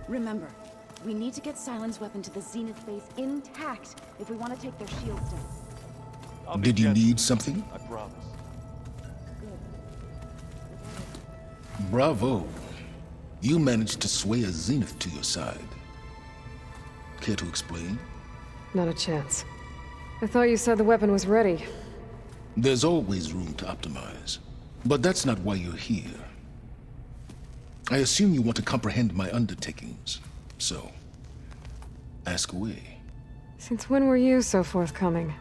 Remember, we need to get Sylens' weapon to the Zenith base intact if we want to take their shields down. Did you need something? I promise. Bravo. You managed to sway a Zenith to your side. Care to explain? Not a chance. I thought you said the weapon was ready. There's always room to optimize. But that's not why you're here. I assume you want to comprehend my undertakings. So, ask away. Since when were you so forthcoming?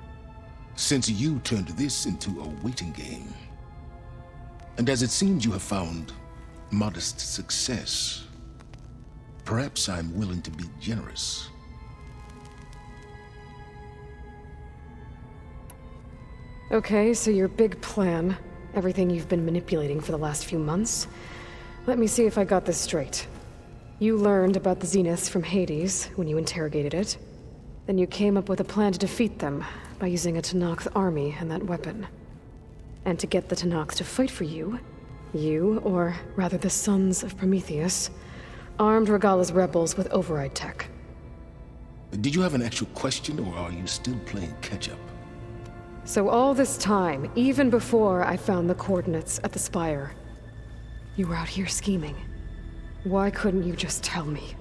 Since you turned this into a waiting game. And as it seems you have found modest success, perhaps I'm willing to be generous. Okay, so your big plan, everything you've been manipulating for the last few months. Let me see if I got this straight. You learned about the Zeniths from Hades when you interrogated it. Then you came up with a plan to defeat them by using a Tenakth army and that weapon. And to get the Tenakth to fight for you, or rather the Sons of Prometheus, armed Regalla's rebels with override tech. Did you have an actual question, or are you still playing catch-up? So all this time, even before I found the coordinates at the Spire, you were out here scheming. Why couldn't you just tell me?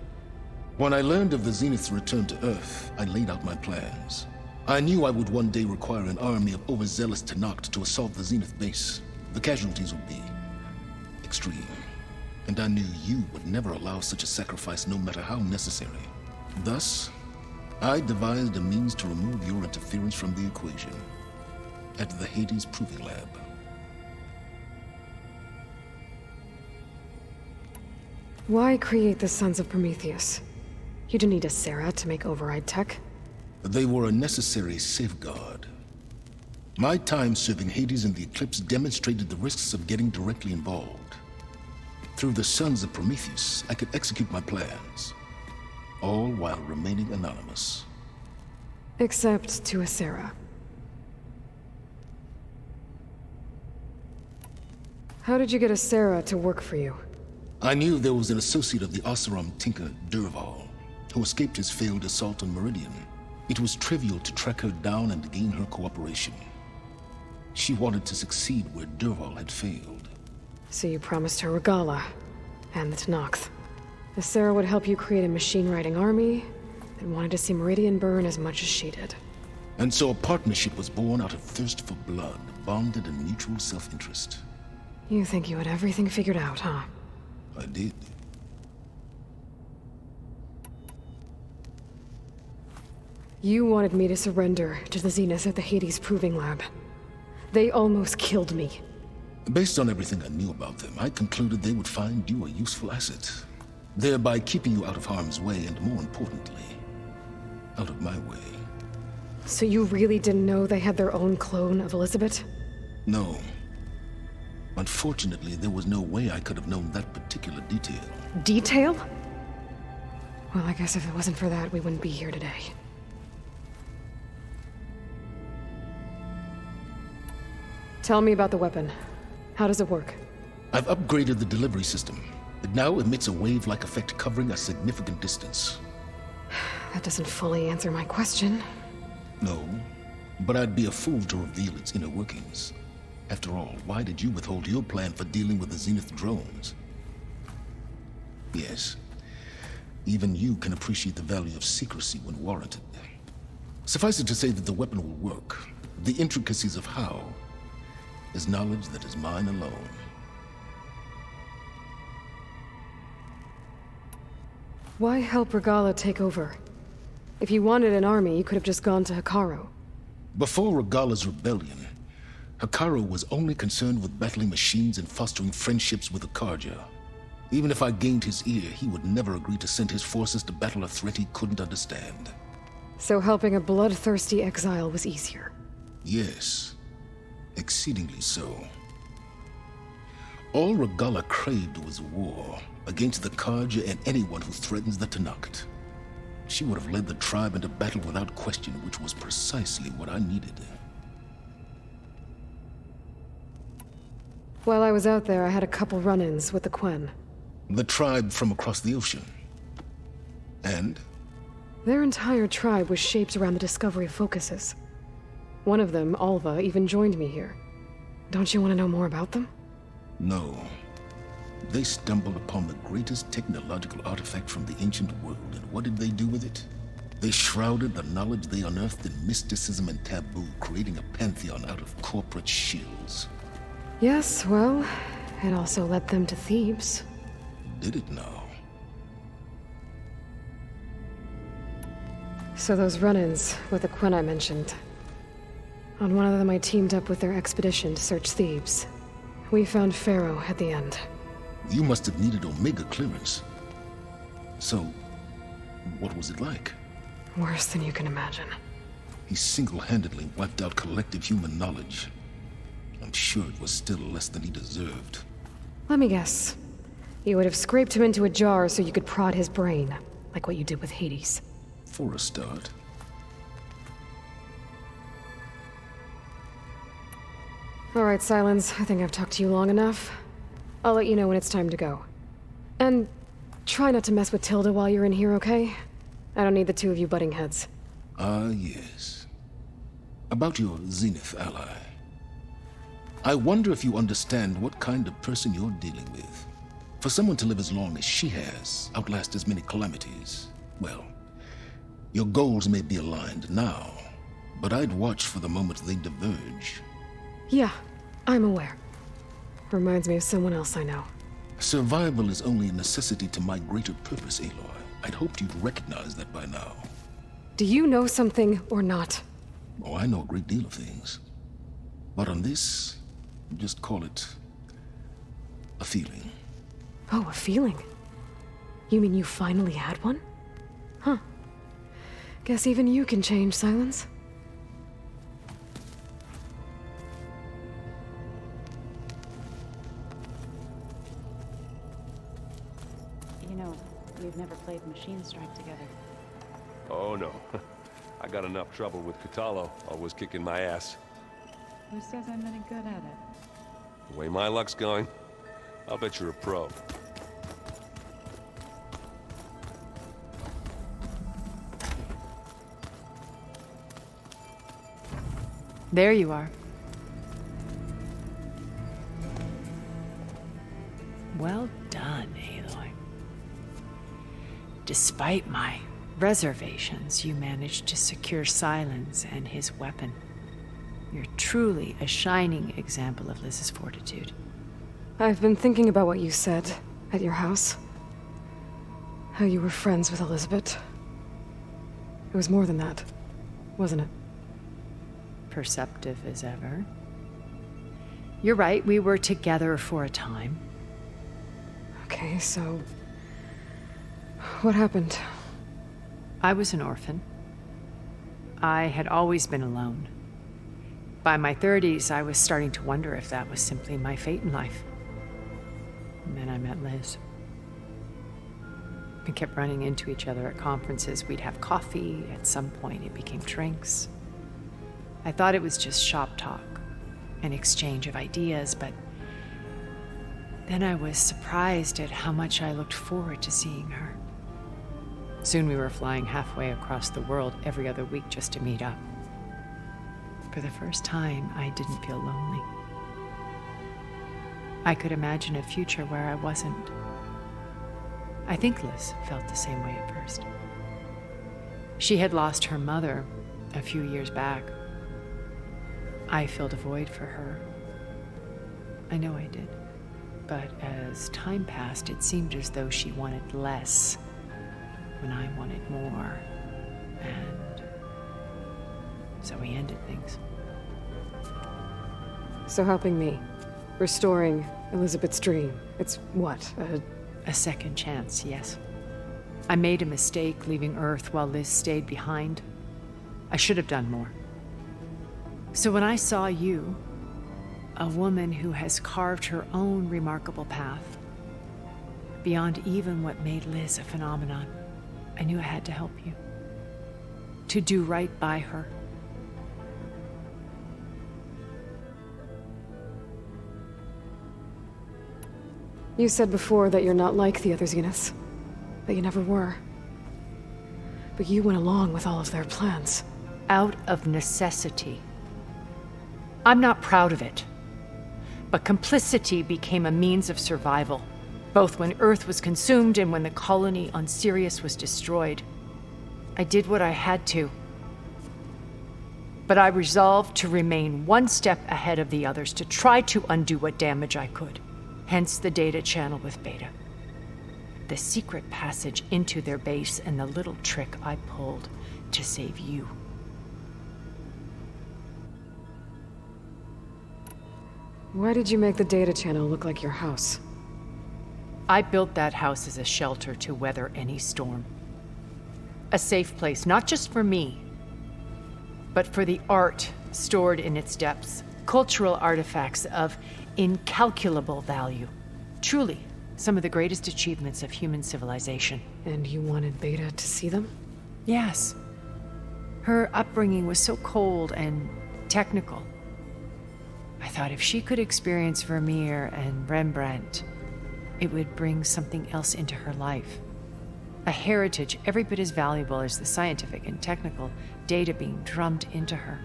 When I learned of the Zenith's return to Earth, I laid out my plans. I knew I would one day require an army of overzealous Tenakth to assault the Zenith base. The casualties would be extreme. And I knew you would never allow such a sacrifice, no matter how necessary. Thus, I devised a means to remove your interference from the equation at the Hades Proving Lab. Why create the Sons of Prometheus? You didn't need a Sarah to make override tech. They were a necessary safeguard. My time serving Hades in the Eclipse demonstrated the risks of getting directly involved. Through the Sons of Prometheus, I could execute my plans, all while remaining anonymous. Except to a Sarah. How did you get a Sarah to work for you? I knew there was an associate of the Oseram tinker, Derval, who escaped his failed assault on Meridian. It was trivial to track her down and gain her cooperation. She wanted to succeed where Derval had failed. So you promised her Regalla, and the Tenakth. The Sarah would help you create a machine-riding army that wanted to see Meridian burn as much as she did. And so a partnership was born out of thirst for blood, bonded in mutual self-interest. You think you had everything figured out, huh? I did. You wanted me to surrender to the Zenith at the Hades Proving Lab. They almost killed me. Based on everything I knew about them, I concluded they would find you a useful asset, thereby keeping you out of harm's way and, more importantly, out of my way. So you really didn't know they had their own clone of Elizabeth? No. Unfortunately, there was no way I could have known that particular detail. Detail? Well, I guess if it wasn't for that, we wouldn't be here today. Tell me about the weapon. How does it work? I've upgraded the delivery system. It now emits a wave-like effect covering a significant distance. That doesn't fully answer my question. No, but I'd be a fool to reveal its inner workings. After all, why did you withhold your plan for dealing with the Zenith drones? Yes, even you can appreciate the value of secrecy when warranted. Suffice it to say that the weapon will work. The intricacies of how is knowledge that is mine alone. Why help Regalla take over? If you wanted an army, you could have just gone to Hekarro. Before Regalla's rebellion, Hekarro was only concerned with battling machines and fostering friendships with the Karja. Even if I gained his ear, he would never agree to send his forces to battle a threat he couldn't understand. So helping a bloodthirsty exile was easier? Yes, exceedingly so. All Regalla craved was war against the Karja and anyone who threatens the Tenakth. She would have led the tribe into battle without question, which was precisely what I needed. While I was out there, I had a couple run-ins with the Quen. The tribe from across the ocean. And? Their entire tribe was shaped around the discovery of focuses. One of them, Alva, even joined me here. Don't you want to know more about them? No. They stumbled upon the greatest technological artifact from the ancient world, and what did they do with it? They shrouded the knowledge they unearthed in mysticism and taboo, creating a pantheon out of corporate shields. Yes, well, it also led them to Thebes. Did it now? So those run-ins with the Quen I mentioned. On one of them I teamed up with their expedition to search Thebes. We found Pharaoh at the end. You must have needed Omega clearance. So, what was it like? Worse than you can imagine. He single-handedly wiped out collective human knowledge. I'm sure it was still less than he deserved. Let me guess. You would have scraped him into a jar so you could prod his brain, like what you did with Hades. For a start. All right, Silence. I think I've talked to you long enough. I'll let you know when it's time to go. And try not to mess with Tilda while you're in here, okay? I don't need the two of you butting heads. Ah, yes. About your Zenith ally. I wonder if you understand what kind of person you're dealing with. For someone to live as long as she has, outlast as many calamities, well, your goals may be aligned now, but I'd watch for the moment they diverge. Yeah, I'm aware. Reminds me of someone else I know. Survival is only a necessity to my greater purpose, Aloy. I'd hoped you'd recognize that by now. Do you know something or not? Oh, I know a great deal of things. But on this, just call it a feeling. Oh, a feeling? You mean you finally had one? Huh. Guess even you can change, Silence. You know, we've never played Machine Strike together. Oh no. I got enough trouble with Katalo, always kicking my ass. Who says I'm any good at it? The way my luck's going, I'll bet you're a pro. There you are. Well done, Aloy. Despite my reservations, you managed to secure Silence and his weapon. You're truly a shining example of Liz's fortitude. I've been thinking about what you said at your house. How you were friends with Elizabeth. It was more than that, wasn't it? Perceptive as ever. You're right, we were together for a time. Okay, so... what happened? I was an orphan. I had always been alone. By my 30s, I was starting to wonder if that was simply my fate in life. And then I met Liz. We kept running into each other at conferences. We'd have coffee. At some point, it became drinks. I thought it was just shop talk, an exchange of ideas, but then I was surprised at how much I looked forward to seeing her. Soon we were flying halfway across the world every other week just to meet up. For the first time, I didn't feel lonely. I could imagine a future where I wasn't. I think Liz felt the same way at first. She had lost her mother a few years back. I filled a void for her. I know I did. But as time passed, it seemed as though she wanted less when I wanted more. And so we ended things. So helping me. Restoring Elizabeth's dream. It's what? A second chance, yes. I made a mistake leaving Earth while Liz stayed behind. I should have done more. So when I saw you, a woman who has carved her own remarkable path, beyond even what made Liz a phenomenon, I knew I had to help you. To do right by her. You said before that you're not like the other Zeniths. That you never were. But you went along with all of their plans. Out of necessity. I'm not proud of it. But complicity became a means of survival, both when Earth was consumed and when the colony on Sirius was destroyed. I did what I had to. But I resolved to remain one step ahead of the others, to try to undo what damage I could. Hence the data channel with Beta. The secret passage into their base and the little trick I pulled to save you. Why did you make the data channel look like your house? I built that house as a shelter to weather any storm. A safe place, not just for me, but for the art stored in its depths, cultural artifacts of incalculable value. Truly, some of the greatest achievements of human civilization. And you wanted Beta to see them? Yes. Her upbringing was so cold and technical. I thought if she could experience Vermeer and Rembrandt, it would bring something else into her life. A heritage every bit as valuable as the scientific and technical data being drummed into her.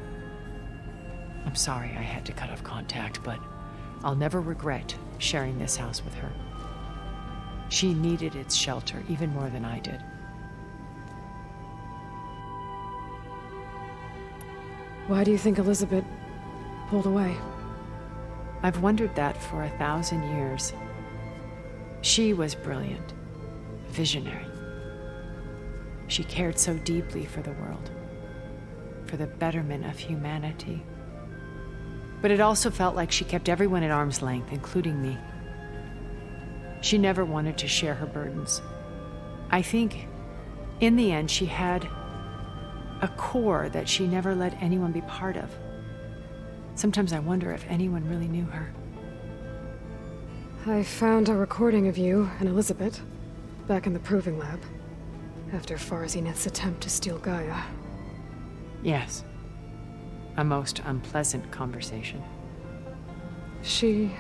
I'm sorry I had to cut off contact, but I'll never regret sharing this house with her. She needed its shelter even more than I did. Why do you think Elizabeth pulled away? I've wondered that for 1,000 years. She was brilliant, visionary. She cared so deeply for the world, for the betterment of humanity. But it also felt like she kept everyone at arm's length, including me. She never wanted to share her burdens. I think, in the end, she had a core that she never let anyone be part of. Sometimes I wonder if anyone really knew her. I found a recording of you and Elizabeth back in the proving lab after Far Zenith's attempt to steal Gaia. Yes. A most unpleasant conversation. She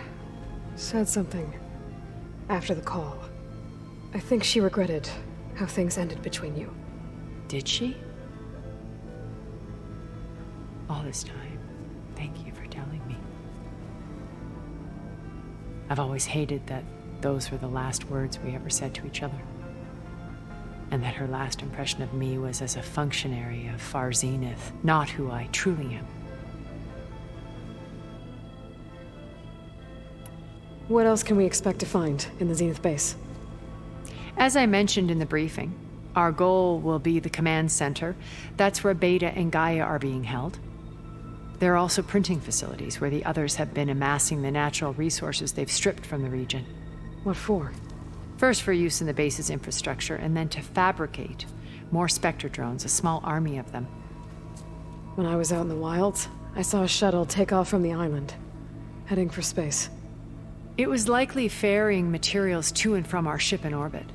said something after the call. I think she regretted how things ended between you. Did she? All this time, thank you for telling me. I've always hated that those were the last words we ever said to each other. And that her last impression of me was as a functionary of Far Zenith, not who I truly am. What else can we expect to find in the Zenith base? As I mentioned in the briefing, our goal will be the command center. That's where Beta and Gaia are being held. There are also printing facilities where the others have been amassing the natural resources they've stripped from the region. What for? First for use in the base's infrastructure, and then to fabricate more Spectre drones, a small army of them. When I was out in the wilds, I saw a shuttle take off from the island, heading for space. It was likely ferrying materials to and from our ship in orbit.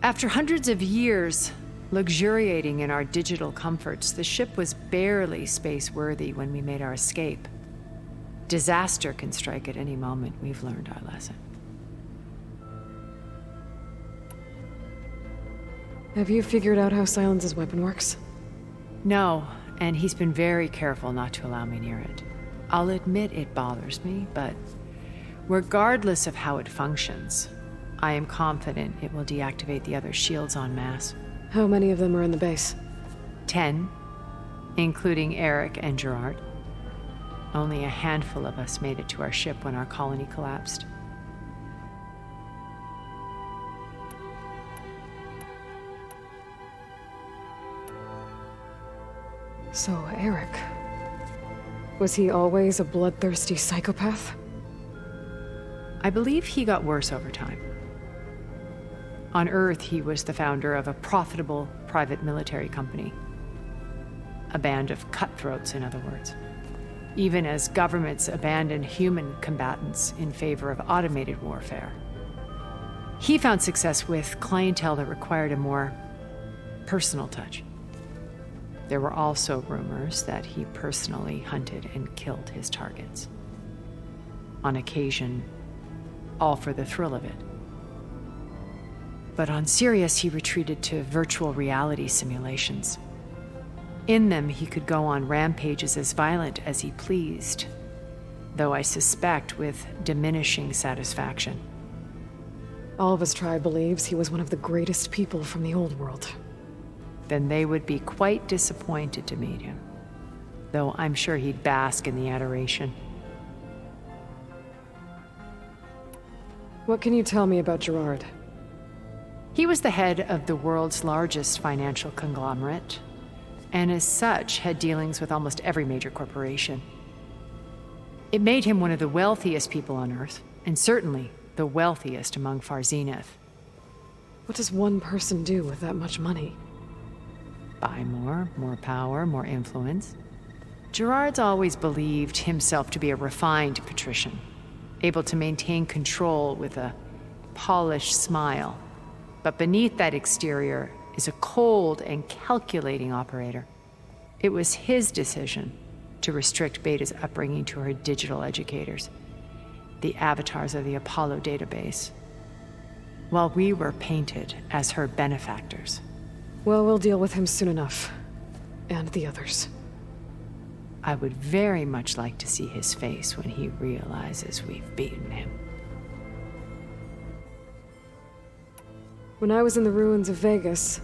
After hundreds of years luxuriating in our digital comforts, the ship was barely space-worthy when we made our escape. Disaster can strike at any moment. We've learned our lesson. Have you figured out how Silence's weapon works? No, and he's been very careful not to allow me near it. I'll admit it bothers me, but regardless of how it functions, I am confident it will deactivate the other shields en masse. How many of them are in the base? 10, including Eric and Gerard. Only a handful of us made it to our ship when our colony collapsed. So, Eric... was he always a bloodthirsty psychopath? I believe he got worse over time. On Earth, he was the founder of a profitable private military company. A band of cutthroats, in other words. Even as governments abandoned human combatants in favor of automated warfare. He found success with clientele that required a more personal touch. There were also rumors that he personally hunted and killed his targets. On occasion, all for the thrill of it. But on Sirius, he retreated to virtual reality simulations. In them, he could go on rampages as violent as he pleased, though I suspect with diminishing satisfaction. All of his tribe believes he was one of the greatest people from the old world. Then they would be quite disappointed to meet him, though I'm sure he'd bask in the adoration. What can you tell me about Gerard? He was the head of the world's largest financial conglomerate, and as such had dealings with almost every major corporation. It made him one of the wealthiest people on Earth, and certainly the wealthiest among Far Zenith. What does one person do with that much money? Buy more power, more influence. Gerard's always believed himself to be a refined patrician, able to maintain control with a polished smile. But beneath that exterior is a cold and calculating operator. It was his decision to restrict Beta's upbringing to her digital educators, the avatars of the Apollo database, while we were painted as her benefactors. Well, we'll deal with him soon enough. And the others. I would very much like to see his face when he realizes we've beaten him. When I was in the ruins of Vegas,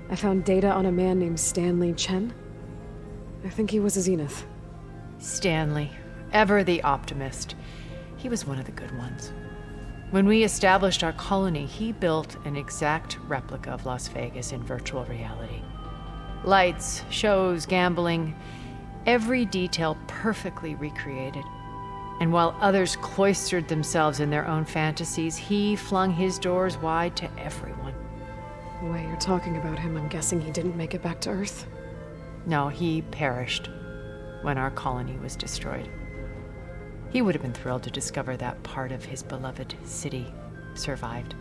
I found data on a man named Stanley Chen. I think he was a Zenith. Stanley, ever the optimist. He was one of the good ones. When we established our colony, he built an exact replica of Las Vegas in virtual reality. Lights, shows, gambling, every detail perfectly recreated. And while others cloistered themselves in their own fantasies, he flung his doors wide to everyone. The way you're talking about him, I'm guessing he didn't make it back to Earth? No, he perished when our colony was destroyed. He would have been thrilled to discover that part of his beloved city survived.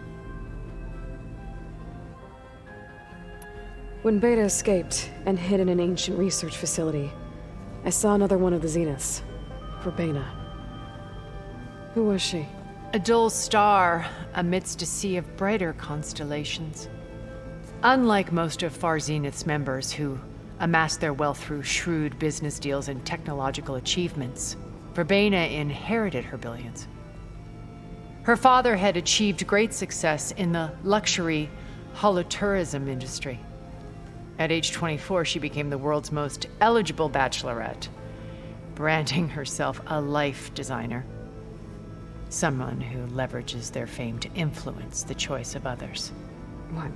When Beta escaped and hid in an ancient research facility, I saw another one of the Zeniths, Verbena. Who was she? A dull star amidst a sea of brighter constellations. Unlike most of Far Zenith's members who amassed their wealth through shrewd business deals and technological achievements, Verbena inherited her billions. Her father had achieved great success in the luxury holotourism industry. At age 24, she became the world's most eligible bachelorette, branding herself a life designer. Someone who leverages their fame to influence the choice of others. What,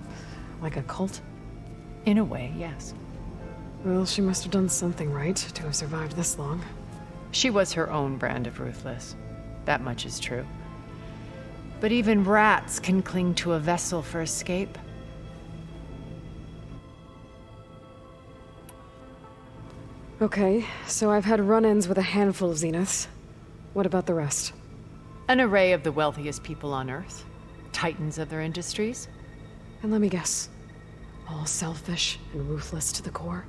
like a cult? In a way, yes. Well, she must have done something right to have survived this long. She was her own brand of ruthless. That much is true. But even rats can cling to a vessel for escape. Okay, so I've had run-ins with a handful of Zeniths. What about the rest? An array of the wealthiest people on Earth. Titans of their industries. And let me guess, all selfish and ruthless to the core?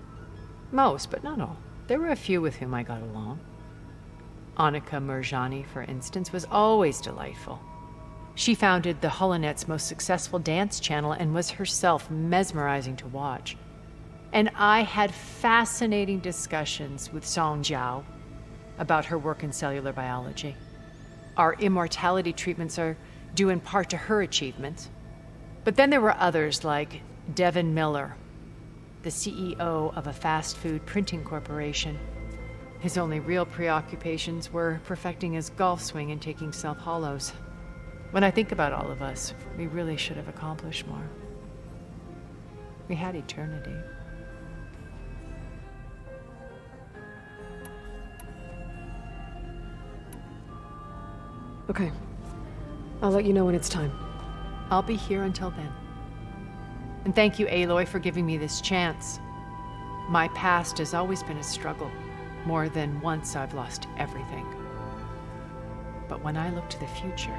Most, but not all. There were a few with whom I got along. Annika Murjani, for instance, was always delightful. She founded the HoloNet's most successful dance channel and was herself mesmerizing to watch. And I had fascinating discussions with Song Jiao about her work in cellular biology. Our immortality treatments are due in part to her achievements. But then there were others like Devin Miller, the CEO of a fast food printing corporation. His only real preoccupations were perfecting his golf swing and taking self-hollows. When I think about all of us, we really should have accomplished more. We had eternity. Okay. I'll let you know when it's time. I'll be here until then. And thank you, Aloy, for giving me this chance. My past has always been a struggle. More than once I've lost everything. But when I look to the future,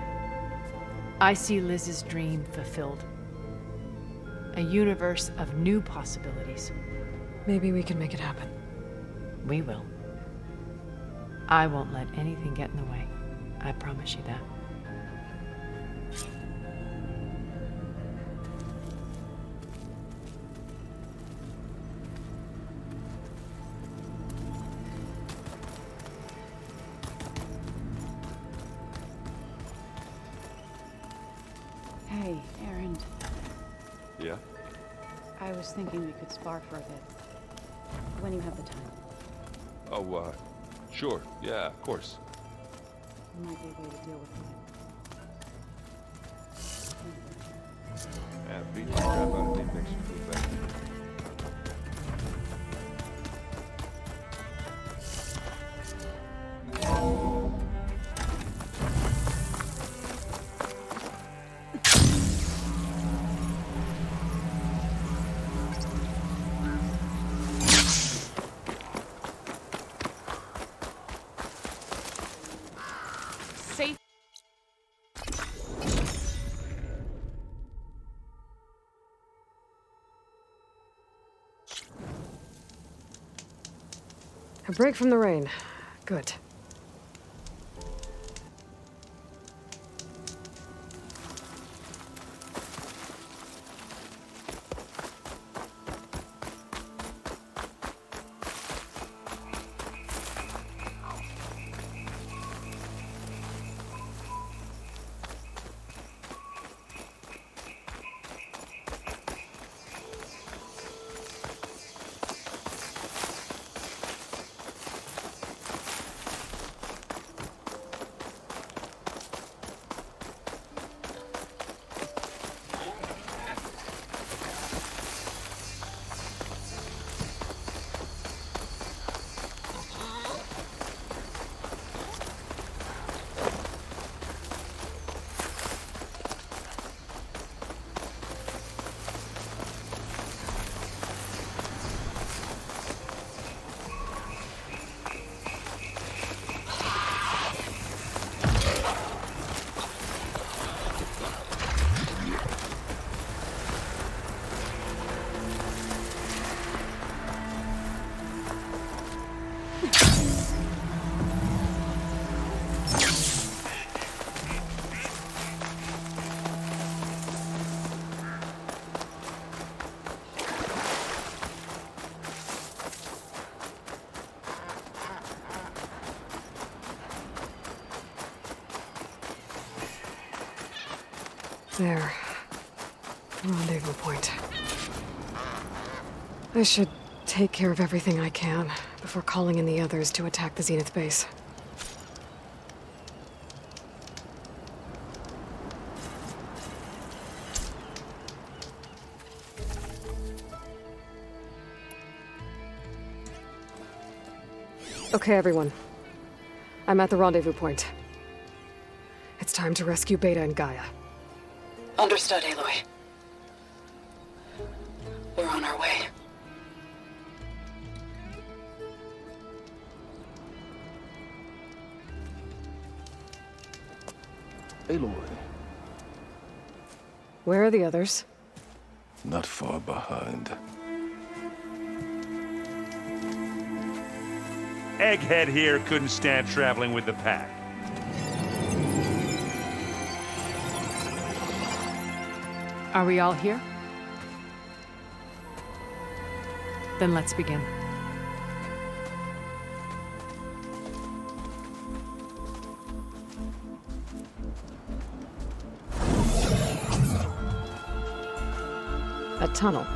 I see Liz's dream fulfilled. A universe of new possibilities. Maybe we can make it happen. We will. I won't let anything get in the way. I promise you that. Hey, Aaron. Yeah? I was thinking we could spar for a bit. When you have the time. Oh, sure. Yeah, of course. Might be a way to deal with it. Yeah, beat the crap out of me makes you feel better. Safe. A break from the rain. Good. There. Rendezvous point. I should take care of everything I can before calling in the others to attack the Zenith base. Okay, everyone. I'm at the rendezvous point. It's time to rescue Beta and Gaia. Understood, Aloy. We're on our way. Aloy, Where are the others? not far behind. Egghead here couldn't stand traveling with the pack. Are we all here? Then let's begin. A tunnel.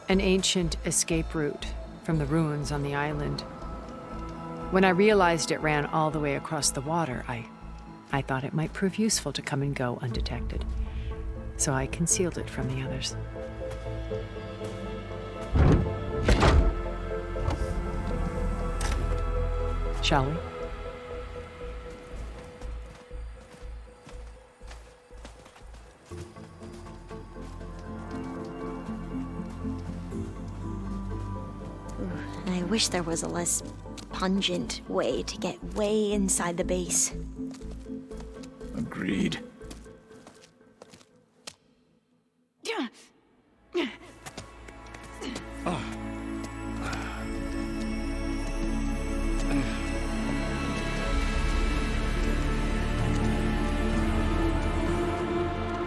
An ancient escape route from the ruins on the island. When I realized it ran all the way across the water, I thought it might prove useful to come and go undetected. So I concealed it from the others. Shall we? I wish there was a less pungent way to get way inside the base. Agreed.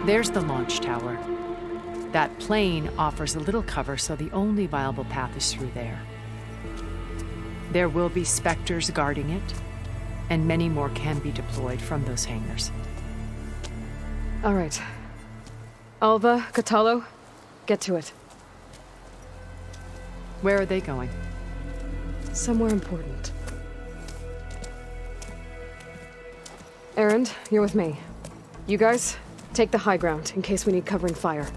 There's the launch tower. That plane offers a little cover, so the only viable path is through there. There will be specters guarding it, and many more can be deployed from those hangars. All right. Alva, Catalo, get to it. Where are they going? Somewhere important. Erend, you're with me. You guys, take the high ground in case we need covering fire.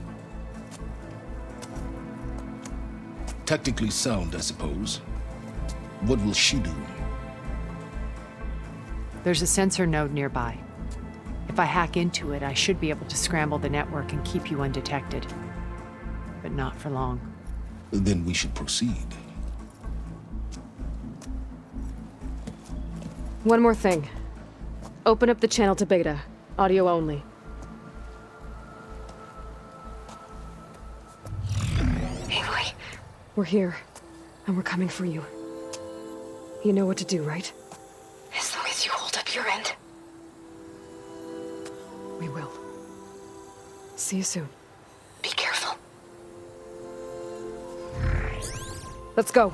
Tactically sound, I suppose. What will she do? There's a sensor node nearby. If I hack into it, I should be able to scramble the network and keep you undetected. But not for long. Then we should proceed. One more thing. Open up the channel to Beta. Audio only. Aloy, We're here, and we're coming for you. You know what to do, right? as long as you hold up your end. We will. See you soon. Be careful. Let's go.